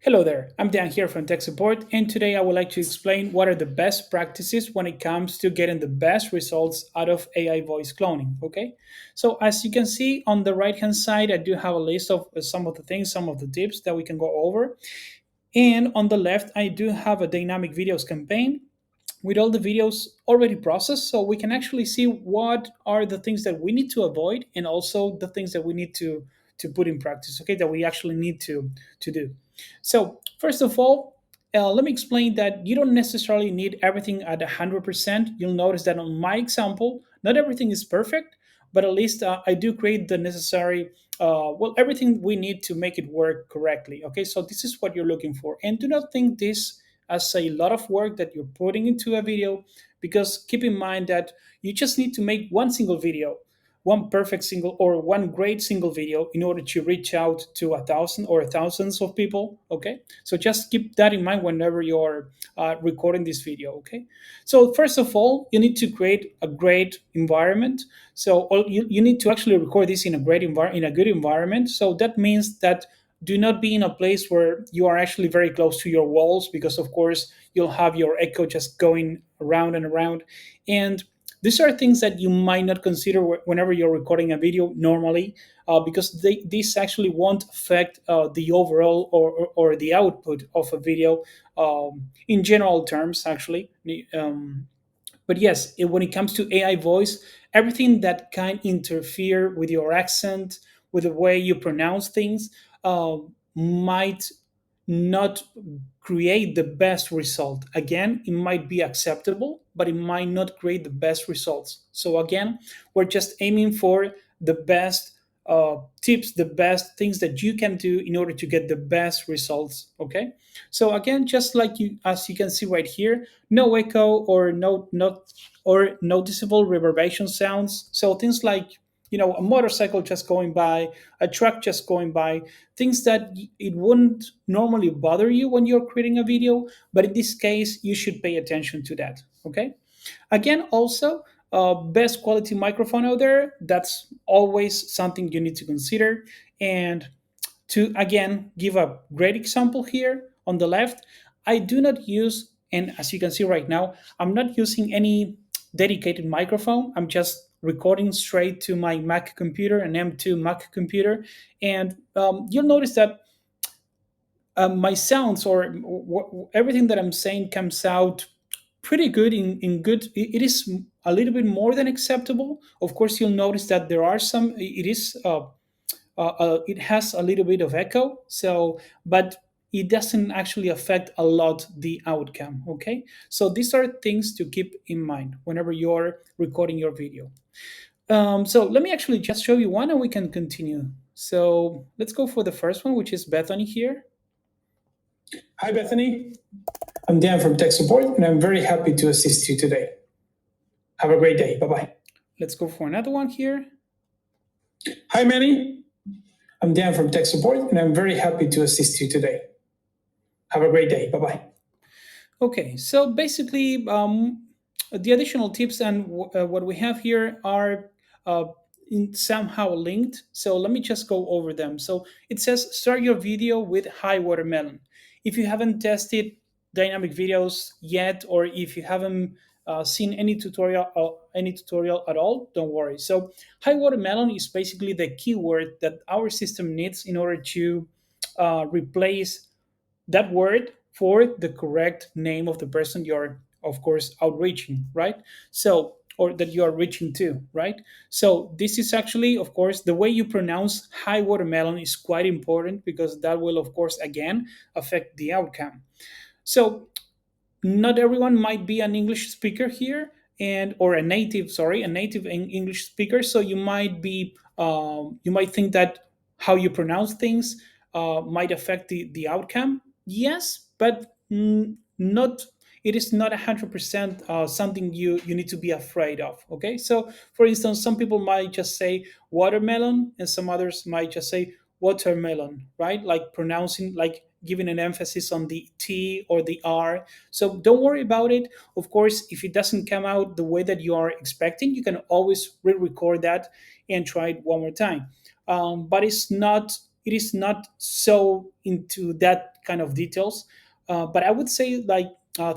Hello there, I'm Dan here from Tech Support, and today I would like to explain what are the best practices when it comes to getting the best results out of AI voice cloning. Okay, so as you can see on the right hand side, I do have a list of some of the things, some of the tips that we can go over, and on the left, I do have a dynamic videos campaign with all the videos already processed so we can actually see what are the things that we need to avoid and also the things that we need to put in practice, okay, that we actually need to do. So first of all, let me explain that you don't necessarily need everything at 100%. You'll notice that on my example not everything is perfect, but at least I do create the necessary everything we need to make it work correctly. Okay, so this is what you're looking for, and do not think this as a lot of work that you're putting into a video, because keep in mind that you just need to make one single video, one perfect single or one great single video in order to reach out to a thousand or thousands of people. Okay, so just keep that in mind whenever you're recording this video. Okay, so first of all, you need to create a great environment. So you need to actually record this in a in a good environment. So that means that do not be in a place where you are actually very close to your walls, because of course you'll have your echo just going around and around. And these are things that you might not consider whenever you're recording a video normally, because these actually won't affect the overall or the output of a video, in general terms actually. But yes, when it comes to AI voice, everything that can interfere with your accent, with the way you pronounce things, might not create the best result. Again, it might be acceptable, but it might not create the best results. So again, we're just aiming for the best tips, the best things that you can do in order to get the best results. Okay. So again, just like you, as you can see right here, no echo or no not or noticeable reverberation sounds. So things like, a motorcycle just going by, a truck just going by, things that it wouldn't normally bother you when you're creating a video, but in this case you should pay attention to that. Okay, again, also, best quality microphone out there, that's always something you need to consider. And to again give a great example here on the left, I do not use, and as you can see right now, I'm not using any dedicated microphone. I'm just recording straight to my Mac computer, an M2 Mac computer. And you'll notice that my sounds or everything that I'm saying comes out pretty good in good. It is a little bit more than acceptable. Of course, you'll notice that there are some, it has a little bit of echo, so but it doesn't actually affect a lot the outcome. Okay, so these are things to keep in mind whenever you're recording your video. So let me actually just show you one and we can continue. So let's go for the first one, which is Bethany here. Hi, Bethany. I'm Dan from Tech Support, and I'm very happy to assist you today. Have a great day. Bye bye. Let's go for another one here. Hi, Manny. I'm Dan from Tech Support, and I'm very happy to assist you today. Have a great day. Bye bye. Okay, so basically, the additional tips and what we have here are somehow linked. So let me just go over them. So it says start your video with high watermelon. If you haven't tested dynamic videos yet, or if you haven't seen any tutorial at all, don't worry. So high watermelon is basically the keyword that our system needs in order to replace that word for the correct name of the person you're, of course, outreaching, right? So, or that you are reaching to, right? So this is actually, of course, the way you pronounce high watermelon is quite important, because that will, of course, again affect the outcome. So not everyone might be an English speaker here, and or a native English speaker. So you might think that how you pronounce things might affect the outcome. Yes, but not. It is not 100% something you need to be afraid of. Okay, so for instance, some people might just say watermelon, and some others might just say watermelon, right? Like pronouncing, like giving an emphasis on the T or the R. So don't worry about it. Of course, if it doesn't come out the way that you are expecting, you can always re-record that and try it one more time. But it's not it is not so into that kind of details. But I would say like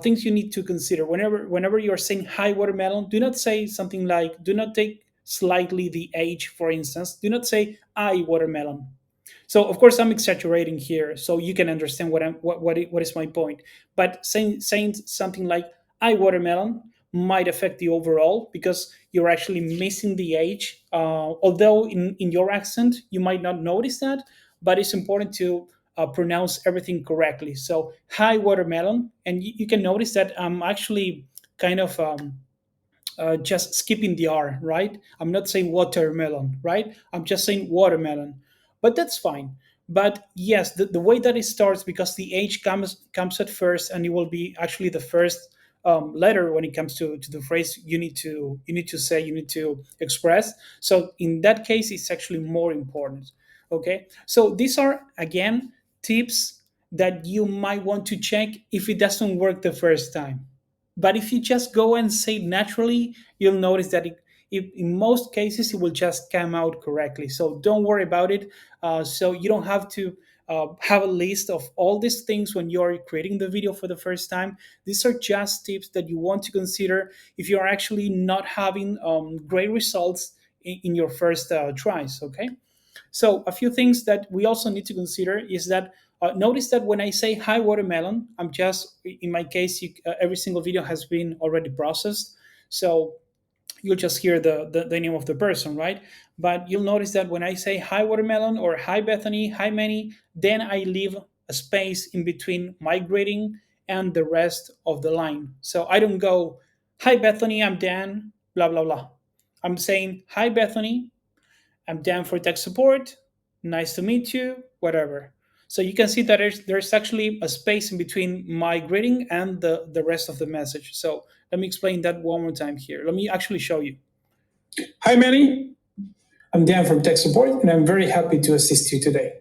things you need to consider whenever you're saying hi watermelon. Do not say something like, do not take slightly the age, for instance. Do not say I watermelon. So of course I'm exaggerating here, so you can understand what is my point. But saying something like "I watermelon" might affect the overall because you're actually missing the age. Although in your accent you might not notice that, but it's important to pronounce everything correctly. So "Hi watermelon," and you can notice that I'm actually kind of just skipping the R, right? I'm not saying watermelon, right? I'm just saying watermelon, but that's fine. But yes, the way that it starts, because the H comes at first, and it will be actually the first letter when it comes to the phrase you need to say, you need to express. So in that case, it's actually more important. Okay, so these are again tips that you might want to check if it doesn't work the first time. But if you just go and say it naturally, you'll notice that in most cases it will just come out correctly. So don't worry about it. So you don't have to have a list of all these things when you're creating the video for the first time. These are just tips that you want to consider if you are actually not having great results in your first tries. Okay. So a few things that we also need to consider is that notice that when I say hi watermelon, I'm just in my case every single video has been already processed, so you'll just hear the name of the person, right? But you'll notice that when I say hi watermelon or hi Bethany, hi Manny, then I leave a space in between my greeting and the rest of the line. So I don't go hi Bethany, I'm Dan, blah blah blah. I'm saying hi Bethany, I'm Dan for tech support. Nice to meet you, whatever. So you can see that there's actually a space in between my greeting and the rest of the message. So let me explain that one more time here. Let me actually show you. Hi, Manny. I'm Dan from tech support, and I'm very happy to assist you today.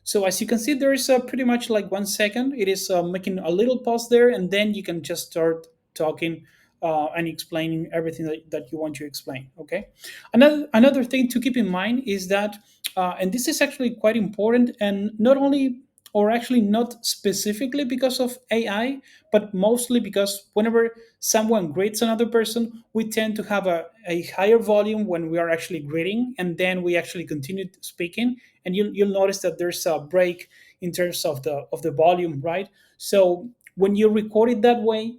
So as you can see, there is pretty much like 1 second. It is making a little pause there, and then you can just start talking and explaining everything that you want to explain. Okay. Another thing to keep in mind is that, and this is actually quite important, and not only or actually not specifically because of AI, but mostly because whenever someone greets another person, we tend to have a higher volume when we are actually greeting, and then we actually continue speaking, and you'll notice that there's a break in terms of the volume, right? So when you record it that way,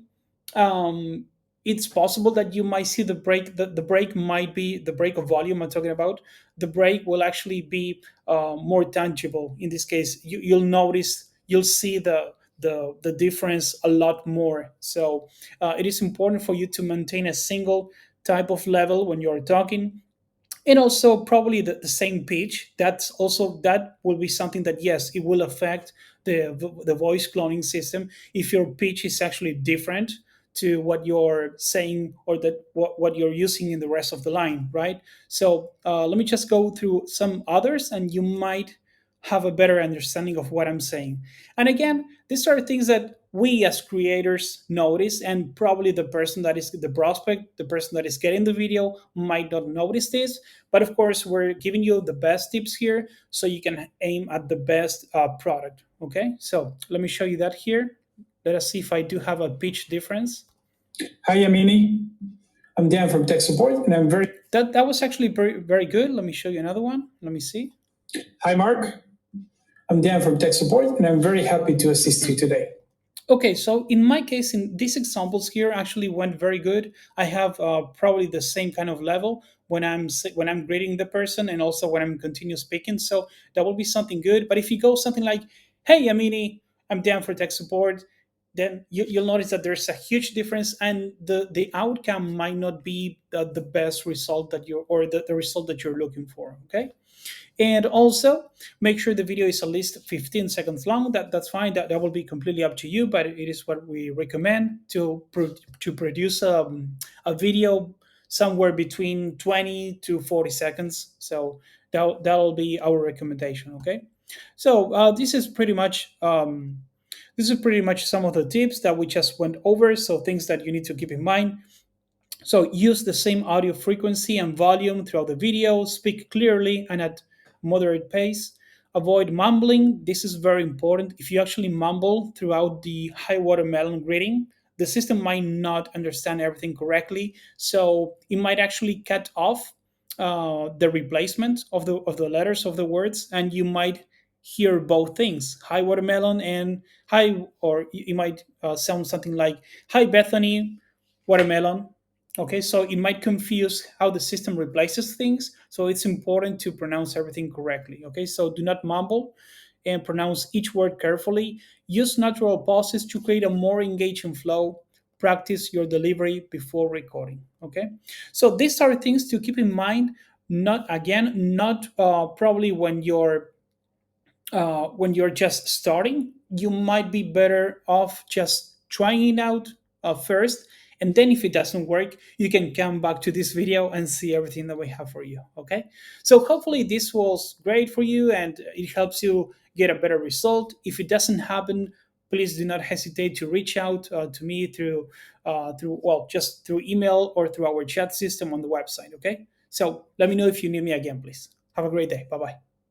um, it's possible that you might see the break. The break might be the break of volume I'm talking about. The break will actually be more tangible. In this case, you'll notice, you'll see the difference a lot more. So it is important for you to maintain a single type of level when you're talking, and also probably the same pitch. That will be something that, yes, it will affect the voice cloning system if your pitch is actually different to what you're saying, or that what you're using in the rest of the line, right? So let me just go through some others, and you might have a better understanding of what I'm saying. And again, these are things that we as creators notice, and probably the person that is the prospect, the person that is getting the video, might not notice this. But of course, we're giving you the best tips here so you can aim at the best product. Okay, so let me show you that here. Let us see if I do have a pitch difference. Hi, Yamini. I'm Dan from tech support, and I'm very. That was actually very good. Let me show you another one. Let me see. Hi, Mark. I'm Dan from tech support, and I'm very happy to assist you today. Okay, so in my case, in these examples here, actually went very good. I have probably the same kind of level when I'm greeting the person, and also when I'm continue speaking. So that will be something good. But if you go something like, "Hey, Amini, I'm down for tech support," then you'll notice that there's a huge difference, and the outcome might not be the best result that you're, or the result that you're looking for. Okay. And also make sure the video is at least 15 seconds long. That's fine. That will be completely up to you, but it is what we recommend to produce a video somewhere between 20 to 40 seconds. So that'll be our recommendation. Okay. So this is pretty much some of the tips that we just went over. So things that you need to keep in mind. So use the same audio frequency and volume throughout the video, speak clearly and at moderate pace. Avoid mumbling. This is very important. If you actually mumble throughout the high watermelon greeting, the system might not understand everything correctly, so it might actually cut off the replacement of the letters of the words, and you might hear both things, hi watermelon and hi, or you might sound something like hi Bethany watermelon. Okay, so it might confuse how the system replaces things, so it's important to pronounce everything correctly. Okay, so do not mumble and pronounce each word carefully. Use natural pauses to create a more engaging flow. Practice your delivery before recording. Okay, so these are things to keep in mind. Not again, not probably when you're just starting, you might be better off just trying it out first. And then if it doesn't work, you can come back to this video and see everything that we have for you. Okay. So hopefully this was great for you and it helps you get a better result. If it doesn't happen, please do not hesitate to reach out to me through well, just through email or through our chat system on the website. Okay. So let me know if you need me again, please. Have a great day. Bye bye.